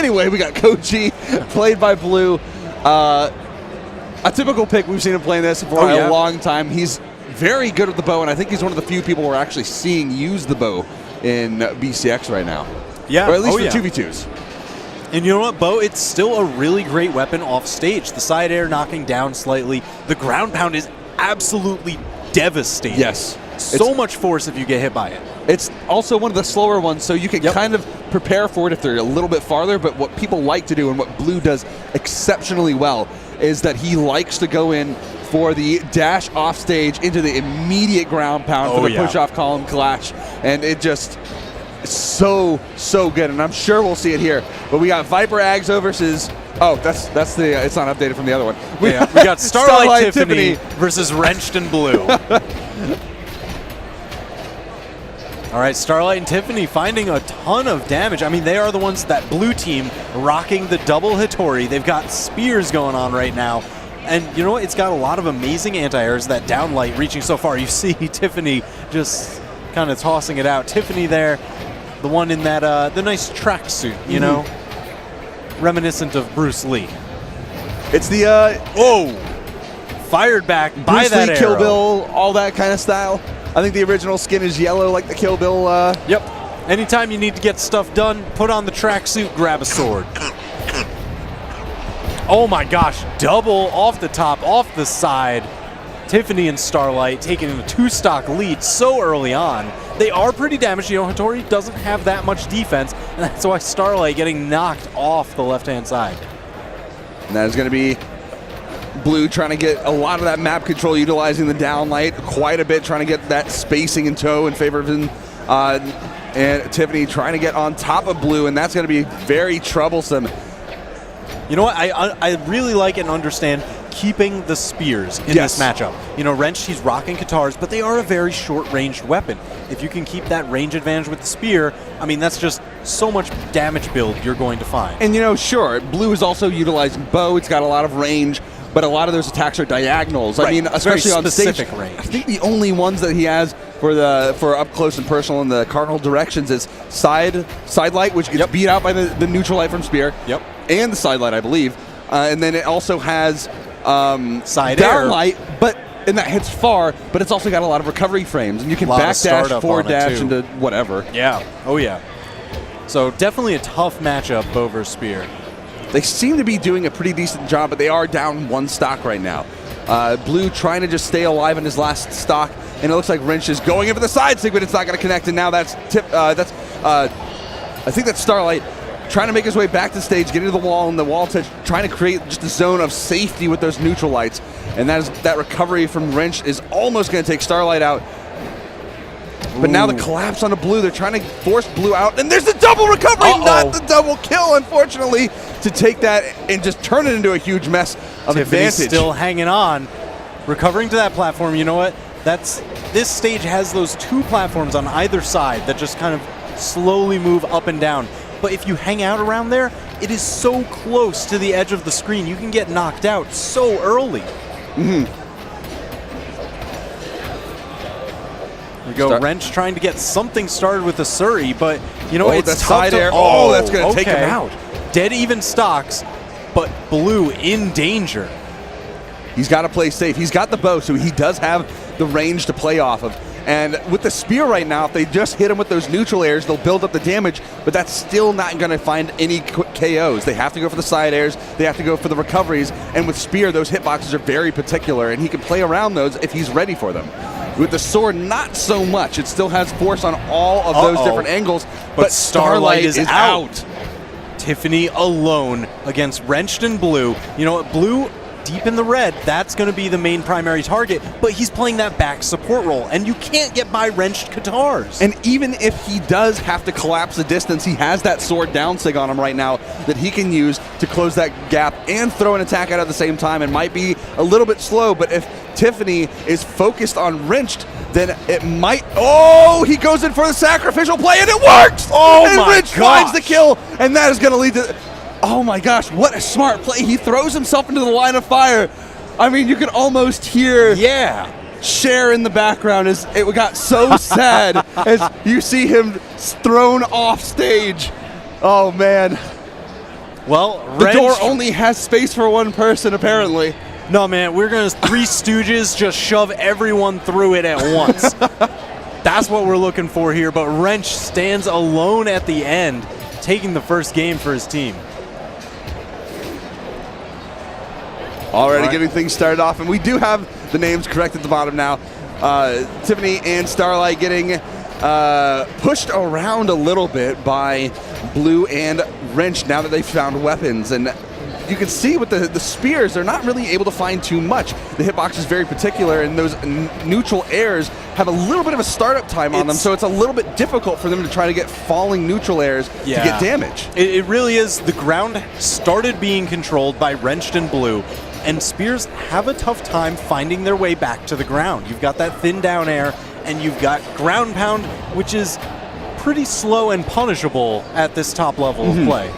Anyway, we got Koji, played by Blue. A typical pick. We've seen him playing this for a long time. He's very good with the bow, and I think he's one of the few people we're actually seeing use the bow in BCX right now. Yeah. Or at least for 2v2s. And you know what, Bo? It's still a really great weapon off stage. The side air knocking down slightly. The ground pound is absolutely devastating. Yes. So much force if you get hit by it. It's also one of the slower ones, so you can kind of prepare for it if they're a little bit farther, but what people like to do and what Blue does exceptionally well is that he likes to go in for the dash off stage into the immediate ground pound for the push-off column clash, and it just so good, and I'm sure we'll see it here. But we got Viper Agzo versus... Oh, that's the... it's not updated from the other one. We got Starlight Tiffany versus Wrenched and Blue. All right, Starlight and Tiffany finding a ton of damage. I mean, they are the ones, that blue team, rocking the double Hattori. They've got spears going on right now. And you know what? It's got a lot of amazing anti-airs, that downlight reaching so far. You see Tiffany just kind of tossing it out. Tiffany there, the one in that, the nice tracksuit, you know? Reminiscent of Bruce Lee. It's the, fired back Bruce by that Lee, arrow. Kill Bill, all that kind of style. I think the original skin is yellow like the Kill Bill. Yep. Anytime you need to get stuff done, put on the tracksuit, grab a sword. Oh my gosh, double off the top, off the side. Tiffany and Starlight taking a 2-stock lead so early on. They are pretty damaged. You know, Hattori doesn't have that much defense, and that's why Starlight getting knocked off the left-hand side. And that is going to be Blue trying to get a lot of that map control, utilizing the downlight quite a bit, trying to get that spacing in tow in favor of him. And Tiffany trying to get on top of Blue, and that's going to be very troublesome. You know what? I really like and understand keeping the spears in this matchup. You know, Wrench, he's rocking Katars, but they are a very short-ranged weapon. If you can keep that range advantage with the spear, I mean, that's just so much damage build you're going to find. And, you know, sure, Blue is also utilizing bow. It's got a lot of range, but a lot of those attacks are diagonals. I mean, especially on stage. Range. I think the only ones that he has for up close and personal in the cardinal directions is side light, which gets beat out by the neutral light from spear. Yep. And the side light, I believe. And then it also has side down light, and that hits far, but it's also got a lot of recovery frames, and you can backdash, forward dash into whatever. Yeah. Oh yeah. So definitely a tough matchup over spear. They seem to be doing a pretty decent job, but they are down 1 stock right now. Blue trying to just stay alive in his last stock, and it looks like Wrench is going in for the side stick, but it's not going to connect. And now that's I think that's Starlight trying to make his way back to stage, get into the wall, and the wall touch, trying to create just a zone of safety with those neutral lights. And that recovery from Wrench is almost going to take Starlight out. But now the collapse on the Blue, they're trying to force Blue out, and there's the double recovery, not the double kill, unfortunately, to take that and just turn it into a huge mess of advantage. Still hanging on, recovering to that platform. You know what? This stage has those 2 platforms on either side that just kind of slowly move up and down. But if you hang out around there, it is so close to the edge of the screen, you can get knocked out so early. We go Wrench trying to get something started with the Surrey, but you know it's tough side air. Oh, that's going to take him out. Dead even stocks, but Blue in danger. He's got to play safe. He's got the bow, so he does have the range to play off of. And with the spear right now, if they just hit him with those neutral airs, they'll build up the damage, but that's still not going to find any quick KOs. They have to go for the side airs, they have to go for the recoveries, and with spear, those hitboxes are very particular, and he can play around those if he's ready for them. With the sword, not so much. It still has force on all of those different angles, but Starlight is out. Tiffany alone against Wrenched and Blue. You know what, Blue deep in the red, that's going to be the main primary target, but he's playing that back support role, and you can't get by Wrenched Katars. And even if he does have to collapse the distance, he has that sword down sig on him right now that he can use to close that gap and throw an attack out at the same time. It might be a little bit slow, but if Tiffany is focused on Wrenched, then it might... Oh, he goes in for the sacrificial play, and it works! Oh, and my Wrench finds the kill, and that is going to lead to... Oh my gosh, what a smart play. He throws himself into the line of fire. I mean, you could almost hear Cher in the background as it got so sad as you see him thrown off stage. Oh man. Well, the door only has space for one person, apparently. No, man, we're going to Three Stooges just shove everyone through it at once. That's what we're looking for here, but Wrench stands alone at the end, taking the first game for his team. Already getting things started off, and we do have the names correct at the bottom now. Tiffany and Starlight getting pushed around a little bit by Blue and Wrench now that they've found weapons. And you can see with the spears, they're not really able to find too much. The hitbox is very particular, and those neutral airs have a little bit of a startup time on them, so it's a little bit difficult for them to try to get falling neutral airs to get damage. It really is. The ground started being controlled by Wrenched and Blue, and spears have a tough time finding their way back to the ground. You've got that thin down air, and you've got ground pound, which is pretty slow and punishable at this top level of play.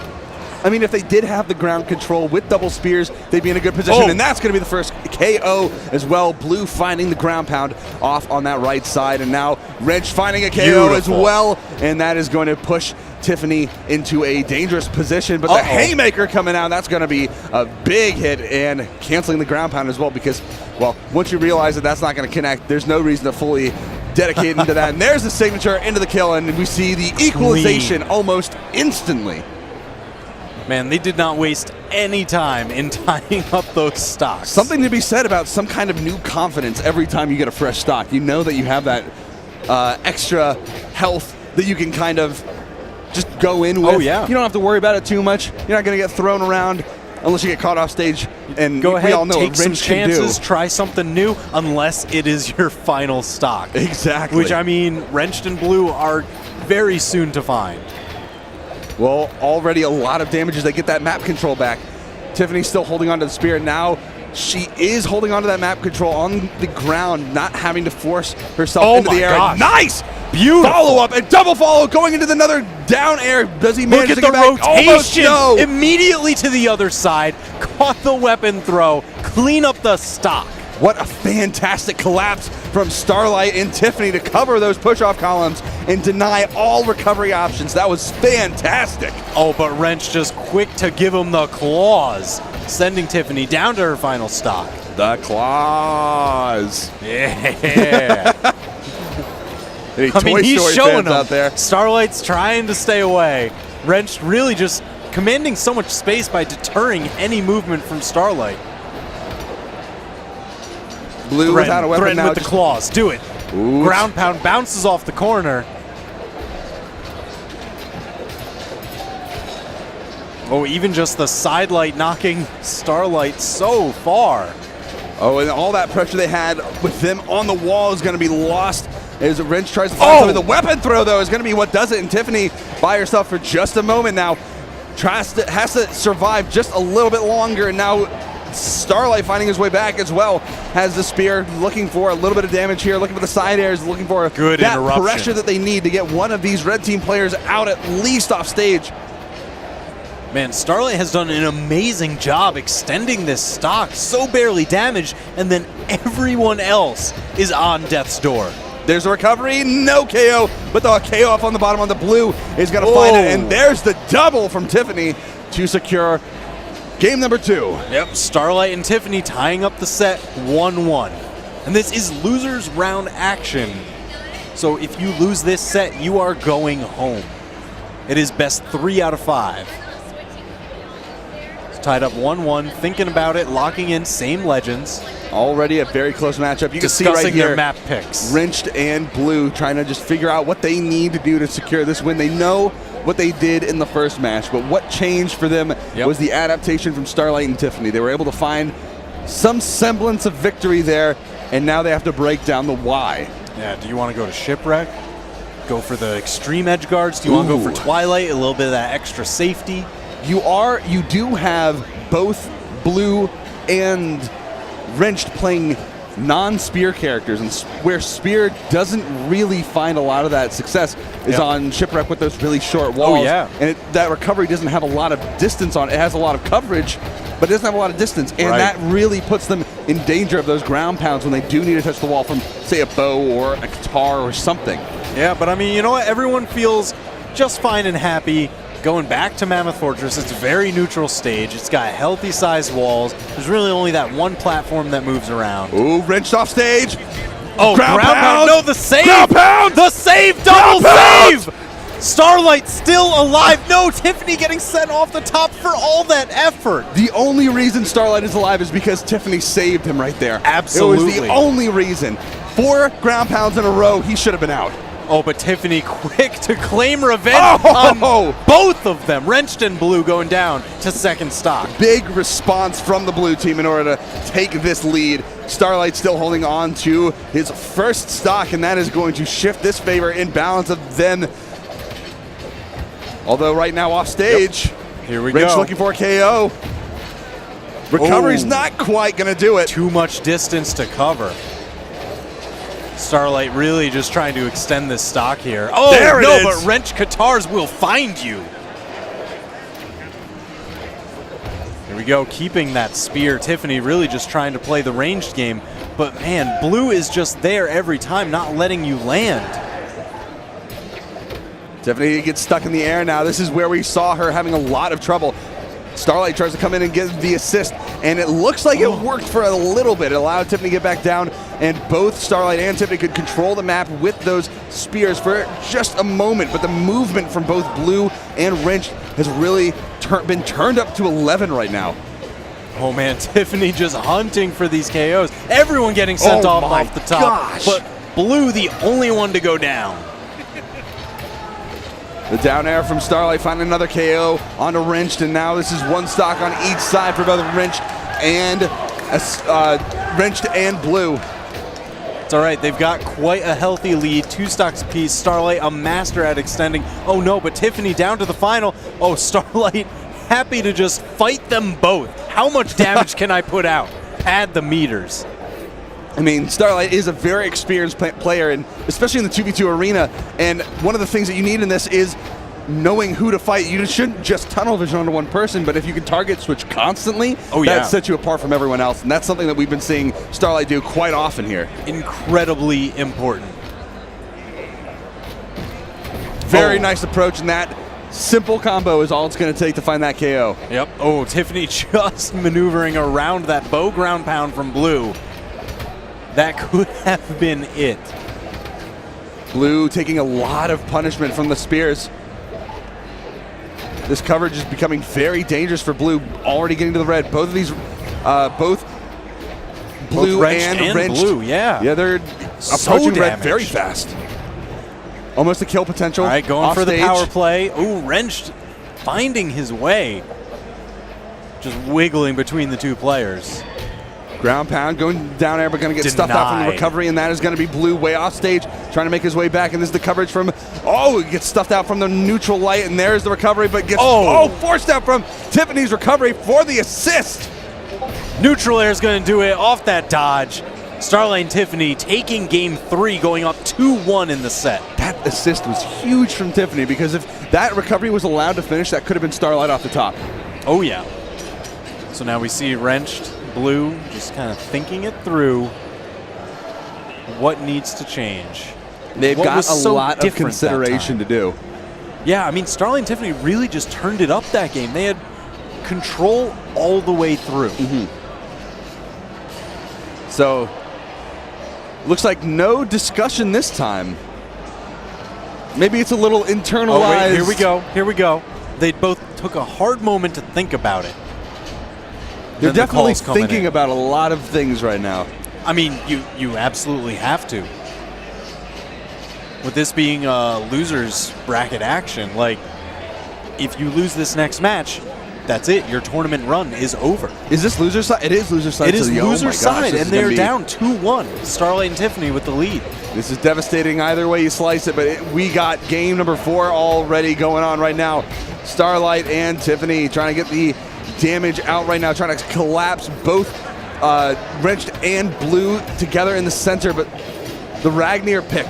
I mean, if they did have the ground control with double spears, they'd be in a good position, and that's going to be the first KO as well. Blue finding the ground pound off on that right side, and now Wrench finding a KO as well, and that is going to push Tiffany into a dangerous position. But the haymaker coming out, that's going to be a big hit and canceling the ground pound as well, because, well, once you realize that that's not going to connect, there's no reason to fully dedicate into that. And there's the signature into the kill, and we see the equalization almost instantly. Man, they did not waste any time in tying up those stocks. Something to be said about some kind of new confidence every time you get a fresh stock. You know that you have that extra health that you can kind of just go in with. You don't have to worry about it too much. You're not going to get thrown around unless you get caught off stage. And go ahead, we all know take what some Wrench can chances, do. try something new, unless it is your final stock. Exactly. Which, I mean, Wrenched and Blue are very soon to find. Well, already a lot of damage as they get that map control back. Tiffany's still holding on to the spear. Now she is holding on to that map control on the ground, not having to force herself into the air. Gosh. Nice! Beautiful. Follow up and double follow going into another down air. Does he manage to Look at get the back? Almost rotation no. immediately to the other side. Caught the weapon throw. Clean up the stock. What a fantastic collapse from Starlight and Tiffany to cover those push-off columns and deny all recovery options. That was fantastic. Oh, but Wrench just quick to give him the claws, sending Tiffany down to her final stock. The claws. Yeah. I mean, he's showing them. Out there. Starlight's trying to stay away. Wrench really just commanding so much space by deterring any movement from Starlight. Blue without a weapon now. With the claws. Do it. Ooh. Ground pound bounces off the corner. Oh, even just the sidelight knocking Starlight so far. Oh, and all that pressure they had with them on the wall is going to be lost as Wrench tries to find something. The weapon throw, though, is going to be what does it. And Tiffany, by herself for just a moment now, has to survive just a little bit longer. And now Starlight finding his way back as well. Has the spear, looking for a little bit of damage here, looking for the side airs, looking for that pressure that they need to get one of these red team players out at least off stage. Man, Starlight has done an amazing job extending this stock, so barely damaged, and then everyone else is on death's door. There's a recovery, no KO, but the KO off on the bottom on the Blue is going to find it, and there's the double from Tiffany to secure game number 2. Yep, Starlight and Tiffany tying up the set 1-1. And this is losers round action. So if you lose this set, you are going home. It is best 3 out of 5. It's tied up 1-1, thinking about it, locking in same legends. Already a very close matchup. You can see right here, their map picks. Wrenched and Blue trying to just figure out what they need to do to secure this win. They know what they did in the first match, but what changed for them was the adaptation from Starlight and Tiffany. They were able to find some semblance of victory there, and now they have to break down the why. Yeah, do you want to go to Shipwreck? Go for the extreme edge guards? Do you want to go for Twilight, a little bit of that extra safety? You do have both Blue and Wrenched playing non-spear characters, and where spear doesn't really find a lot of that success is on Shipwreck with those really short walls. And that recovery doesn't have a lot of distance on it. It has a lot of coverage, but it doesn't have a lot of distance, and that really puts them in danger of those ground pounds when they do need to touch the wall from, say, a bow or a guitar or something. Yeah, but I mean, you know what? Everyone feels just fine and happy going back to Mammoth Fortress. It's a very neutral stage. It's got healthy sized walls. There's really only that one platform that moves around. Ooh, wrenched off stage. Oh, ground pound. No, the save. Ground pound. The save. Double save. Starlight still alive. No, Tiffany getting sent off the top for all that effort. The only reason Starlight is alive is because Tiffany saved him right there. Absolutely. It was the only reason. 4 ground pounds in a row, he should have been out. Oh, but Tiffany quick to claim revenge on both of them. Wrenched and Blue going down to second stock. Big response from the blue team in order to take this lead. Starlight still holding on to his first stock, and that is going to shift this favor in balance of them. Although right now off stage, Here we Rich go. looking for a KO. Recovery's not quite going to do it. Too much distance to cover. Starlight really just trying to extend this stock here. Oh, there it no, is. but Wrench Katars will find you. Here we go, keeping that spear. Tiffany really just trying to play the ranged game. But man, Blue is just there every time, not letting you land. Tiffany gets stuck in the air now. This is where we saw her having a lot of trouble. Starlight tries to come in and get the assist, and it looks like it worked for a little bit. It allowed Tiffany to get back down, and both Starlight and Tiffany could control the map with those spears for just a moment. But the movement from both Blue and Wrench has really been turned up to 11 right now. Oh man, Tiffany just hunting for these KOs. Everyone getting sent off the top. Gosh. But Blue the only one to go down. The down air from Starlight finding another KO onto Wrenched, and now this is one stock on each side for both Wrenched and Blue. It's all right, they've got quite a healthy lead, 2 stocks apiece. Starlight a master at extending. Oh no, but Tiffany down to the final. Oh, Starlight happy to just fight them both. How much damage can I put out? Add the meters. I mean, Starlight is a very experienced player, and especially in the 2v2 arena, and one of the things that you need in this is knowing who to fight. You shouldn't just tunnel vision onto one person, but if you can target switch constantly, that sets you apart from everyone else, and that's something that we've been seeing Starlight do quite often here. Incredibly important. Very nice approach, and that simple combo is all it's going to take to find that KO. Yep. Oh, Tiffany just maneuvering around that bow ground pound from Blue. That could have been it. Blue taking a lot of punishment from the spears. This coverage is becoming very dangerous for Blue, already getting to the red. Both of these, both Blue and Wrenched. Blue, yeah. Yeah, they're approaching red very fast. Almost a kill potential. All right, going off for stage. the power play. Ooh, Wrenched finding his way. Just wiggling between the two players. Ground pound going down air, but going to get stuffed out from the recovery, and that is going to be Blue way off stage, trying to make his way back. And this is the coverage from, he gets stuffed out from the neutral light, and there's the recovery, but gets forced out from Tiffany's recovery for the assist. Neutral air is going to do it off that dodge. Starlight and Tiffany taking game 3, going up 2-1 in the set. That assist was huge from Tiffany, because if that recovery was allowed to finish, that could have been Starlight off the top. Oh yeah. So now we see Wrenched, Blue just kind of thinking it through. What needs to change? They've got a lot of consideration to do. Yeah, I mean, Starlight and Tiffany really just turned it up that game. They had control all the way through. So, looks like no discussion this time. Maybe it's a little internalized. Oh, wait, here we go. Here we go. They both took a hard moment to think about it. They're definitely thinking about a lot of things right now. I mean, you absolutely have to. With this being a loser's bracket action, like, if you lose this next match, that's it. Your tournament run is over. Is this loser side? It is loser side. It is loser side, and they're down 2-1. Starlight and Tiffany with the lead. This is devastating either way you slice it, but we got game number 4 already going on right now. Starlight and Tiffany trying to get the damage out right now, trying to collapse both Wrenched and Blue together in the center, but the Ragnar pick.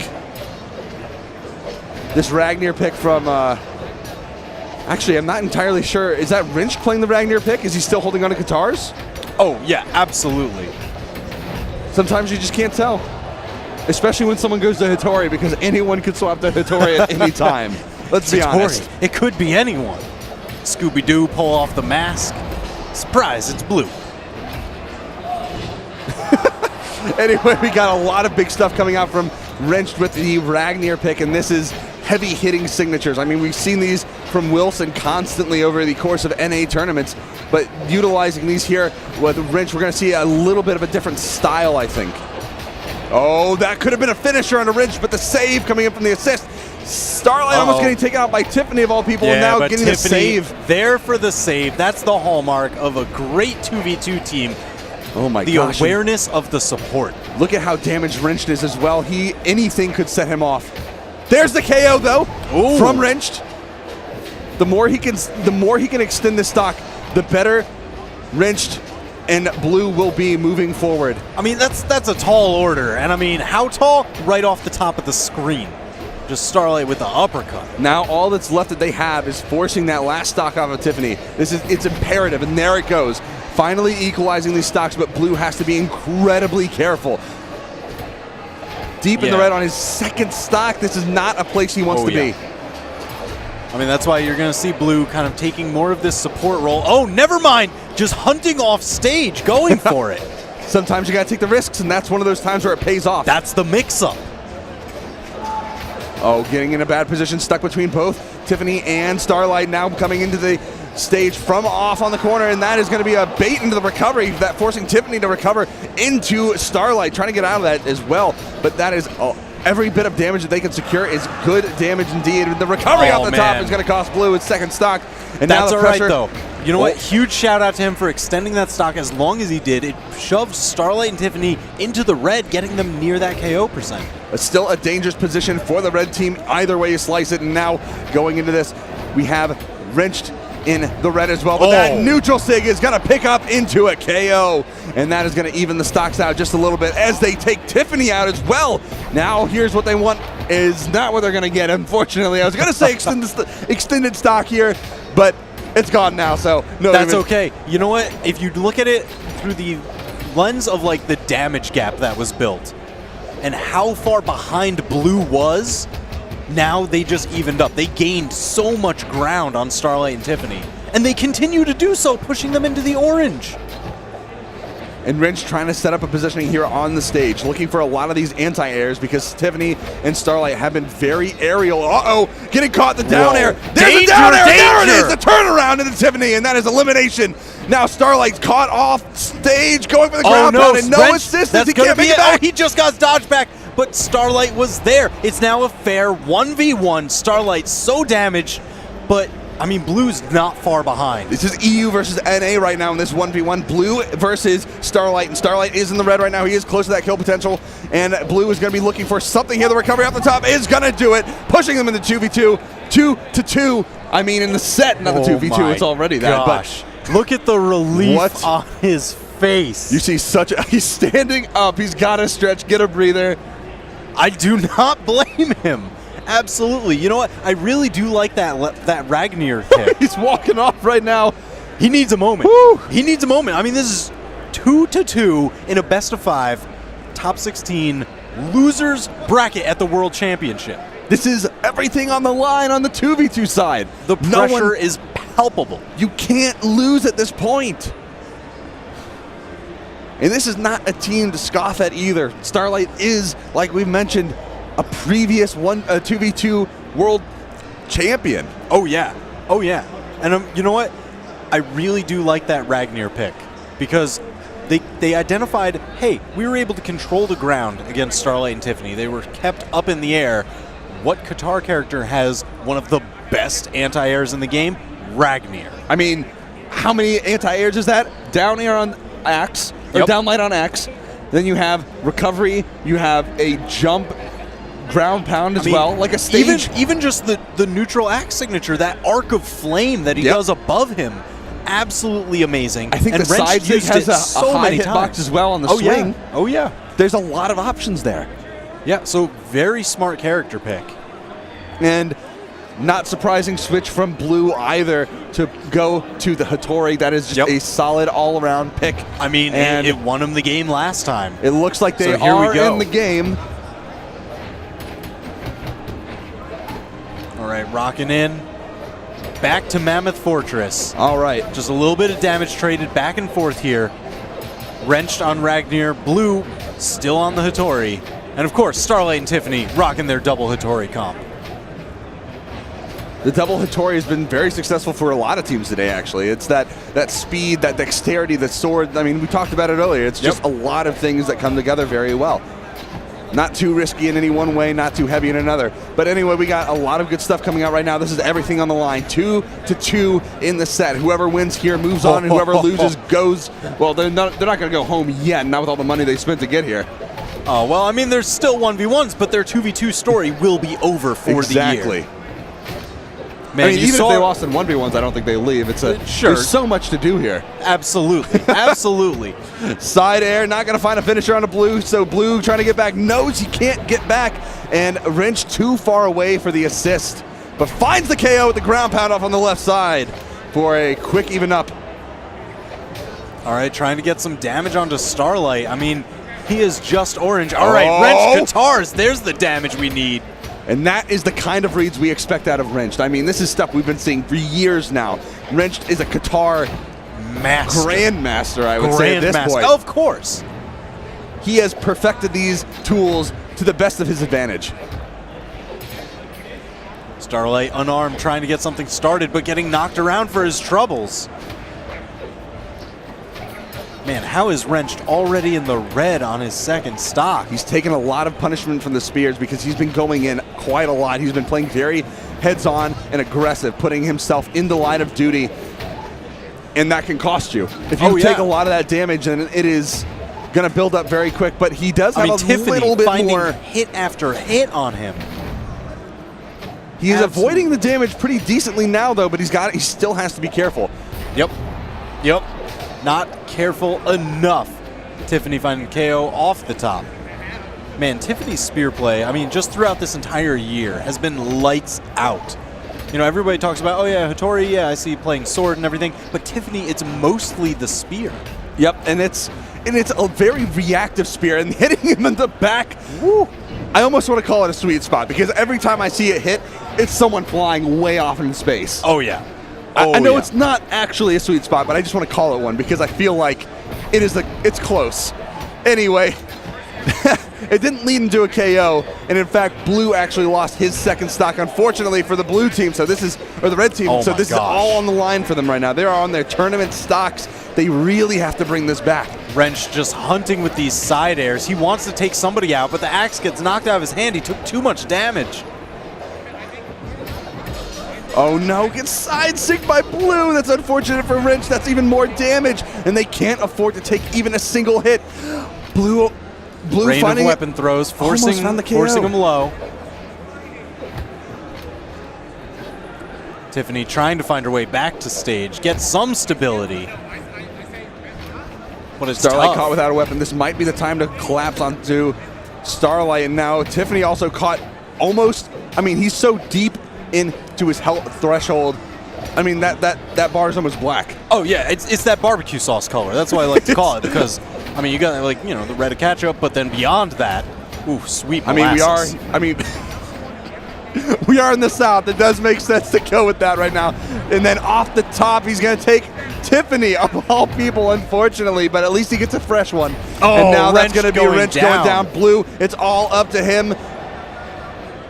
This Ragnar pick from, actually, I'm not entirely sure. Is that Wrench playing the Ragnar pick? Is he still holding on to Katars? Oh, yeah, absolutely. Sometimes you just can't tell. Especially when someone goes to Hattori, because anyone could swap to Hattori at any time. Let's be honest. It could be anyone. Scooby-Doo pull off the mask. Surprise, it's Blue. Anyway, we got a lot of big stuff coming out from Wrenched with the Ragnar pick, and this is heavy hitting signatures. I mean, we've seen these from Wilson constantly over the course of NA tournaments, but utilizing these here with Wrench, we're going to see a little bit of a different style, I think. Oh, that could have been a finisher on a Wrench, but the save coming in from the assist. Starlight almost getting taken out by Tiffany of all people, and now getting the save. There for the save. That's the hallmark of a great 2v2 team. Oh my gosh. The awareness of the support. Look at how damaged Wrenched is as well. Anything could set him off. There's the KO though. Ooh. From Wrenched. The more he can extend this stock, the better Wrenched and Blue will be moving forward. I mean, that's a tall order, and I mean, how tall? Right off the top of the screen. Just Starlight with the uppercut. Now all that's left that they have is forcing that last stock off of Tiffany. It's imperative, and there it goes. Finally equalizing these stocks, but Blue has to be incredibly careful. Deep in the red on his second stock. This is not a place he wants to be. I mean, that's why you're going to see Blue kind of taking more of this support role. Oh, never mind. Just hunting off stage, going for it. Sometimes you got to take the risks, and that's one of those times where it pays off. That's the mix-up. Oh, getting in a bad position, stuck between both Tiffany and Starlight, now coming into the stage from off on the corner, and that is going to be a bait into the recovery, that forcing Tiffany to recover into Starlight, trying to get out of that as well. But that is every bit of damage that they can secure is good damage indeed. The recovery off the top is going to cost Blue its second stock. And that's now all right, though. You know what? Huge shout out to him for extending that stock as long as he did. It shoved Starlight and Tiffany into the red, getting them near that KO percent. But still a dangerous position for the red team, either way you slice it. And now going into this, we have Wrenched in the red as well. But that neutral sig is going to pick up into a KO. And that is going to even the stocks out just a little bit as they take Tiffany out as well. Now here's what they want is not what they're going to get, unfortunately. I was going to say extended stock here, but it's gone now, so no. That's okay. You know what? If you look at it through the lens of like the damage gap that was built and how far behind Blue was, now they just evened up. They gained so much ground on Starlight and Tiffany, and they continue to do so, pushing them into the orange. And Wrench trying to set up a positioning here on the stage, looking for a lot of these anti-airs because Tiffany and Starlight have been very aerial. Uh-oh, getting caught in the down air. There's the down air, there it is, the turnaround into Tiffany, and that is elimination. Now Starlight's caught off stage, going for the ground pound, and no assistance, he can't make it back. Oh, he just got dodged back, but Starlight was there. It's now a fair 1v1. Starlight so damaged, but I mean, Blue's not far behind. This is EU versus NA right now in this 1v1. Blue versus Starlight, and Starlight is in the red right now. He is close to that kill potential, and Blue is going to be looking for something here. The recovery off the top is going to do it, pushing them into 2v2, 2-2. I mean, in the set, not the 2v2. It's already that. Gosh. But look at the relief on his face. You see he's standing up. He's got to stretch, get a breather. I do not blame him. Absolutely. You know what? I really do like that Ragnar pick. He's walking off right now. He needs a moment. Woo. He needs a moment. I mean, this is 2-2 in a best-of-5, top 16 losers bracket at the World Championship. This is everything on the line on the 2v2 side. The pressure is palpable. You can't lose at this point. And this is not a team to scoff at either. Starlight is, like we've mentioned, a previous 2v2 world champion. Oh yeah, oh yeah. And you know what? I really do like that Ragnar pick because they identified, hey, we were able to control the ground against Starlight and Tiffany. They were kept up in the air. What Qatar character has one of the best anti-airs in the game? Ragnar. I mean, how many anti-airs is that? Down air on Axe, or down light on Axe. Then you have recovery, you have a jump, ground pound as well, like a stage. Even just the neutral axe signature, that arc of flame that he does above him, absolutely amazing. I think the side zig has a high hitbox as well on the swing. Yeah. Oh yeah. There's a lot of options there. Yeah, so very smart character pick. And not surprising switch from Blue either to go to the Hattori. That is just a solid all-around pick. I mean, and it won him the game last time. It looks like they are in the game. All right, Rocket Walking in. Back to Mammoth Fortress. All right. Just a little bit of damage traded back and forth here. Wrenched on Ragnar. Blue still on the Hattori. And of course, Starlight and Tiffany rocking their double Hattori comp. The double Hattori has been very successful for a lot of teams today, actually. It's that speed, that dexterity, the sword. I mean, we talked about it earlier. It's just a lot of things that come together very well. Not too risky in any one way, not too heavy in another. But anyway, we got a lot of good stuff coming out right now. This is everything on the line. 2-2 in the set. Whoever wins here moves on, and whoever loses goes. Well, they're not going to go home yet, not with all the money they spent to get here. Oh, well, I mean, there's still 1v1s, but their 2v2 story will be over for the year. Exactly. Man, I mean, even if they lost in 1v1s, I don't think they leave. It's there's so much to do here. Absolutely. Absolutely. Side air, not going to find a finisher on a Blue, so Blue trying to get back, knows he can't get back, and Wrench too far away for the assist, but finds the KO with the ground pound off on the left side for a quick even up. All right, trying to get some damage onto Starlight. I mean, he is just orange. All right, Wrench Katars, there's the damage we need. And that is the kind of reads we expect out of Wrenched. I mean, this is stuff we've been seeing for years now. Wrenched is a Qatar grandmaster, I would say, at this point. Of course. He has perfected these tools to the best of his advantage. Starlight unarmed, trying to get something started, but getting knocked around for his troubles. Man, how is Wrenched already in the red on his second stock? He's taken a lot of punishment from the spears because he's been going in quite a lot. He's been playing very heads-on and aggressive, putting himself in the line of duty, and that can cost you. If you take a lot of that damage, then it is going to build up very quick, but he does have a little bit more hit after hit on him. He is avoiding the damage pretty decently now, though, but he still has to be careful. Yep. Not careful enough. Tiffany finding KO off the top. Man, Tiffany's spear play, I mean, just throughout this entire year, has been lights out. You know, everybody talks about, oh yeah, Hattori, yeah, I see you playing sword and everything, but Tiffany, it's mostly the spear. Yep, and it's a very reactive spear, and hitting him in the back, woo, I almost want to call it a sweet spot, because every time I see it hit, it's someone flying way off in space. Oh yeah. I know it's not actually a sweet spot, but I just want to call it one because I feel like it's close. Anyway, it didn't lead into a KO, and in fact, Blue actually lost his second stock, unfortunately for the Blue team. So this is, or the Red team. So this is all on the line for them right now. They are on their tournament stocks. They really have to bring this back. Wrench just hunting with these side airs. He wants to take somebody out, but the axe gets knocked out of his hand. He took too much damage. Oh no, gets side-sigged by Blue. That's unfortunate for Wrench. That's even more damage, and they can't afford to take even a single hit. Blue Rain finding of weapon throws, forcing him low. Tiffany trying to find her way back to stage, get some stability. But it's Starlight tough. Caught without a weapon. This might be the time to collapse onto Starlight, and now Tiffany also caught almost, I mean, he's so deep into his health threshold. I mean, that bar is almost black. Oh yeah, it's that barbecue sauce color. That's what I like to call it, because I mean, you got like, you know, the red ketchup, but then beyond that, ooh, sweet molasses. We are in the South. It does make sense to go with that right now. And then off the top, he's going to take Tiffany, of all people, unfortunately, but at least he gets a fresh one. Oh, and now that's going to be Wrench going down. Blue, it's all up to him.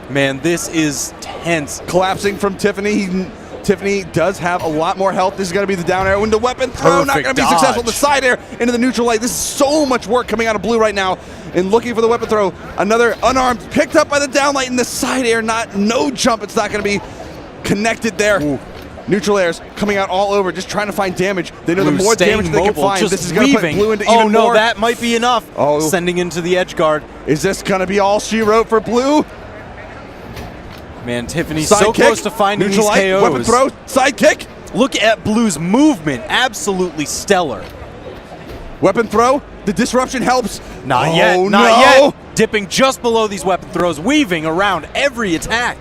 Man, this is tense. Collapsing from Tiffany. Tiffany does have a lot more health. This is going to be the down air. When the weapon throw, not going to be successful. The side air into the neutral light. This is so much work coming out of Blue right now. And looking for the weapon throw. Another unarmed, picked up by the down light in the side air. No jump. It's not going to be connected there. Ooh. Neutral airs coming out all over, just trying to find damage. They know the more damage they can find, this is going to put Blue into even more. Oh no, that might be enough. Oh. Sending into the edge guard. Is this going to be all she wrote for Blue? Man, Tiffany's so close to finding these KOs. Weapon throw, side kick. Look at Blue's movement, absolutely stellar. Weapon throw, the disruption helps. Not yet. Dipping just below these weapon throws, weaving around every attack.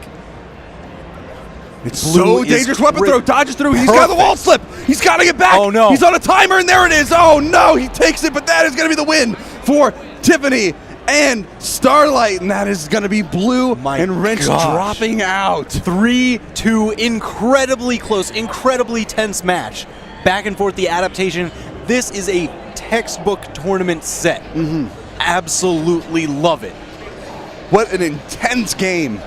It's so dangerous. Weapon throw, dodges through. He's got the wall slip. He's got to get back. Oh no. He's on a timer, and there it is. Oh no, he takes it, but that is going to be the win for Tiffany. and Starlight, and that is going to be blue, My and Wrench gosh. dropping out. 3-2, incredibly close, incredibly tense match. Back and forth, the adaptation. This is a textbook tournament set. Absolutely love it. What an intense game.